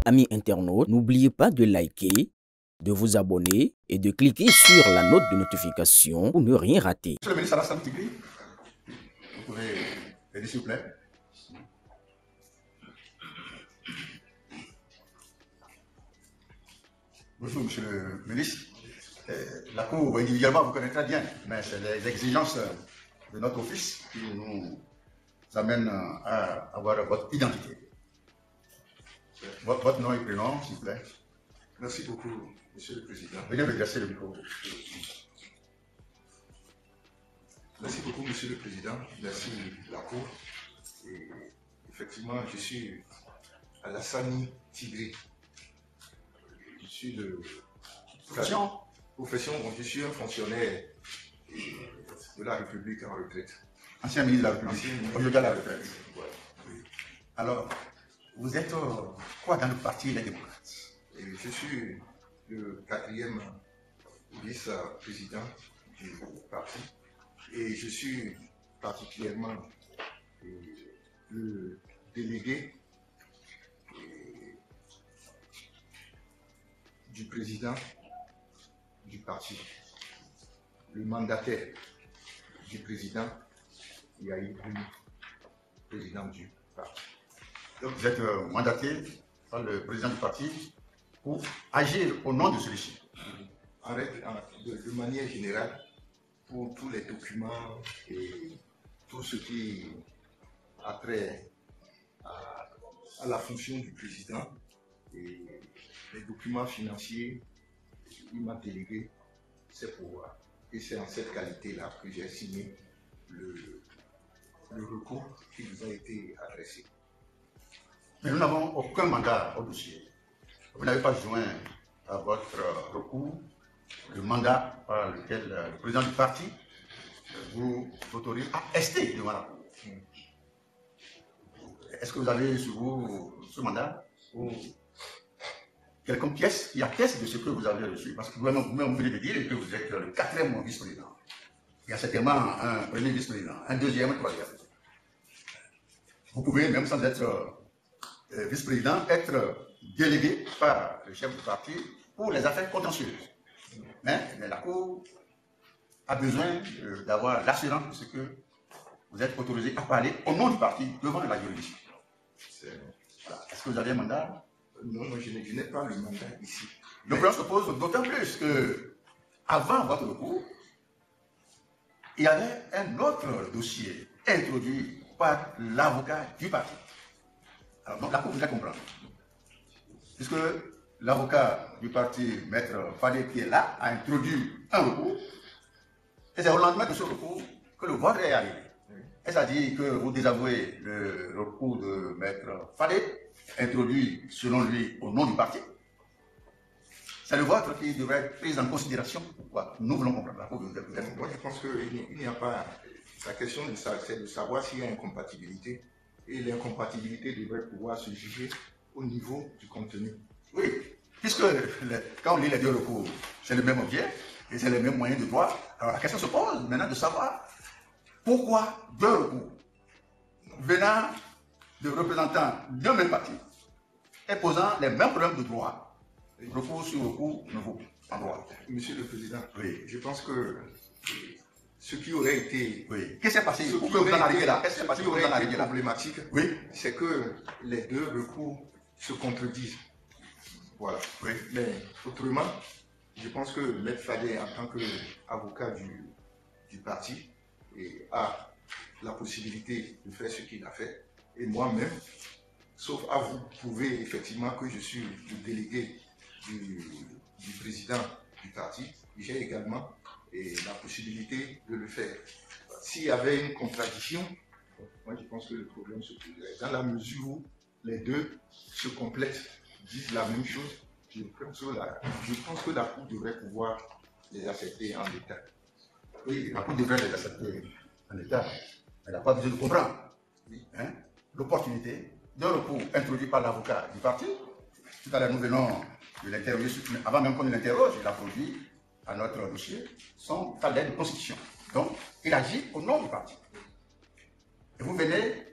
Amis internautes, n'oubliez pas de liker, de vous abonner et de cliquer sur la note de notification pour ne rien rater. Monsieur le ministre Alassane Tigri, vous pouvez aider s'il vous plaît. Bonjour Monsieur le ministre. La Cour individuellement vous connaît très bien, mais c'est les exigences de notre office qui nous amènent à avoir votre identité. Votre nom et prénom, s'il vous plaît. Merci beaucoup, Monsieur le Président. Veuillez redresser le micro. Merci beaucoup, Monsieur le Président. Merci la Cour. Et effectivement, je suis Alassane Tigri. Je suis de profession, je suis un fonctionnaire de la République en retraite. Ancien ministre de la République, aujourd'hui à la retraite. Ouais. Alors, vous êtes quoi dans le parti Les Démocrates? Et je suis le 4e vice-président du parti et je suis particulièrement le délégué du président du parti, le mandataire du président Yahi Bouni, président du parti. Donc vous êtes mandaté par le président du parti pour agir au nom de celui-ci. De manière générale, pour tous les documents et tout ce qui a trait à la fonction du président et les documents financiers, il m'a délégué ses pouvoirs. Et c'est en cette qualité-là que j'ai signé le recours qui nous a été adressé. Mais nous n'avons aucun mandat au dossier. Vous n'avez pas joint à votre recours le mandat par lequel le président du parti vous autorise à rester devant la Cour. Est-ce que vous avez sur vous ce mandat ou quelconque pièce qui atteste de ce que vous avez reçu? Parce que vous-même venez de dire que vous êtes le 4e vice-président. Il y a certainement un premier vice-président, un deuxième, un troisième. Vous pouvez même sans être vice-président être délégué par le chef du parti pour les affaires contentieuses. Mais la Cour a besoin d'avoir l'assurance de ce que vous êtes autorisé à parler au nom du parti devant la juridiction. Voilà. Est-ce que vous avez un mandat? Non, je n'ai pas le mandat ici. Le problème se pose d'autant plus que, avant votre recours, il y avait un autre dossier introduit par l'avocat du parti. Alors, donc, la Cour vous a compris. Puisque l'avocat du parti, Maître Fadé, qui est là, a introduit un recours, et c'est au lendemain de ce recours que le vôtre est arrivé. Et ça dit que vous désavouez le recours de Maître Fadé, introduit selon lui au nom du parti. C'est le vôtre qui devrait être pris en considération. Pourquoi? Nous voulons comprendre. Moi, je pense qu'il n'y a pas. La question, c'est de savoir s'il y a incompatibilité. Et l'incompatibilité devrait pouvoir se juger au niveau du contenu. Oui, puisque quand on lit les deux recours, c'est le même objet et c'est les mêmes moyens de droit. Alors la question se pose maintenant de savoir pourquoi deux recours venant de représentants d'un même parti et posant les mêmes problèmes de droit. Recours sur recours nouveau en droit. Monsieur le Président, oui. Je pense que ce qui aurait été... Oui. Qu'est-ce qui s'est passé? Pour que vous en arriviez là? Qu'est-ce qui s'est passé pour que vous en arriviez là? Problématique, oui. C'est que les deux recours se contredisent. Voilà. Oui. Mais autrement, je pense que Maître Fadé, en tant qu'avocat du parti, a la possibilité de faire ce qu'il a fait. Et moi-même, sauf à vous prouver effectivement que je suis le délégué du président du parti, j'ai également la possibilité de le faire. S'il y avait une contradiction, moi je pense que le problème se poserait. Dans la mesure où les deux se complètent, disent la même chose, je pense que la Cour devrait pouvoir les accepter en état. Oui, la Cour devrait les accepter en état. Elle n'a pas besoin de comprendre hein, l'opportunité d'un recours introduit par l'avocat du parti. Tout à l'heure, nous venons de l'interroger, avant même qu'on l'interroge, il a produit à notre dossier son cadet de constitution. Donc, il agit au nom du parti. Et vous venez,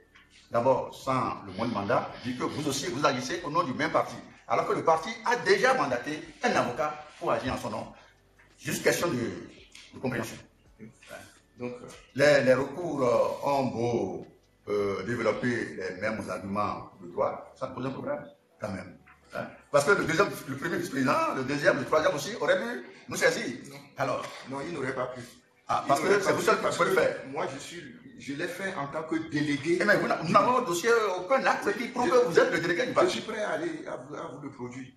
d'abord, sans le moindre mandat, dire que vous aussi, vous agissez au nom du même parti. alors que le parti a déjà mandaté un avocat pour agir en son nom. Juste question de compréhension. Donc, les recours ont beau développer les mêmes arguments de droit, ça pose un problème quand même. Hein? Parce que le premier vice-président, le deuxième, le troisième aussi auraient dû nous saisir. Alors, non, il n'aurait pas pu. Ah, parce que c'est vous seul qui pouvez le faire. Moi, je l'ai fait en tant que délégué. Mais nous n'avons au dossier aucun acte qui prouve que vous êtes le délégué du parti. Je suis prêt à aller à vous le produire.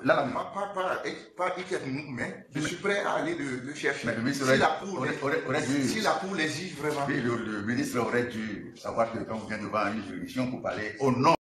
Là, Pas mais je suis prêt à aller le chercher. Mais le ministre si la cour l'exige vraiment. Oui, le ministre aurait dû savoir que quand vous venez devant une juridiction pour parler au nom